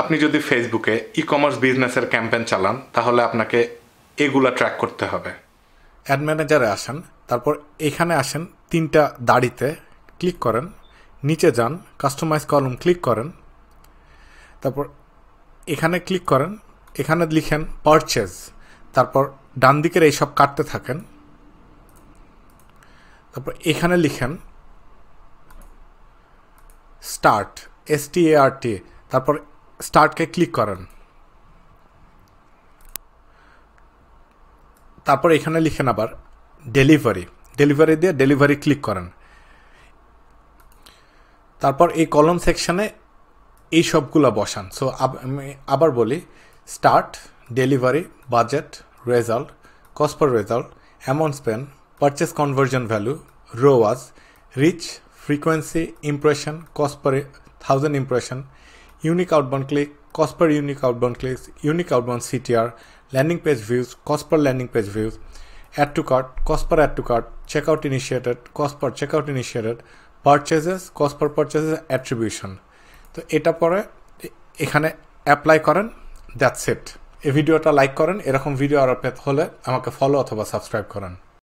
আপনি যদি ফেসবুকে ই কমার্স বিজনেসের ক্যাম্পেইন চালান তাহলে আপনাকে এগুলা ট্র্যাক করতে হবে। অ্যাড ম্যানেজারে আসেন, তারপর এখানে আসেন, তিনটা দাড়িতে ক্লিক করেন, নিচে যান, কাস্টমাইজ কলম ক্লিক করেন, তারপর এখানে ক্লিক করেন, এখানে লিখেন পারচেজ, তারপর ডান দিকের এইসব কাটতে থাকেন, তারপর এখানে লিখেন স্টার্ট, START, তারপর স্টার্টকে ক্লিক করেন, তারপর এখানে লিখেন আবার ডেলিভারি দিয়ে ডেলিভারি ক্লিক করেন। তারপর এই কলম সেকশানে এই সবগুলো বসান। সো আমি আবার বলি, start, delivery, budget, result, cost per result, amount spend, purchase conversion value, ROAS, reach, frequency, impression, cost per 1000 impression, unique outbound click, cost per unique outbound click, unique outbound CTR, landing page views, cost per landing page views, add to cart, cost per add to cart, checkout initiated, cost per checkout initiated, purchases, cost per purchases, attribution। তো এটা পরে এখানে apply করেন, that's it. এই ভিডিওটা like করেন, এরকম video আর হলে আমাকে ফলো অথবা সাবস্ক্রাইব করেন।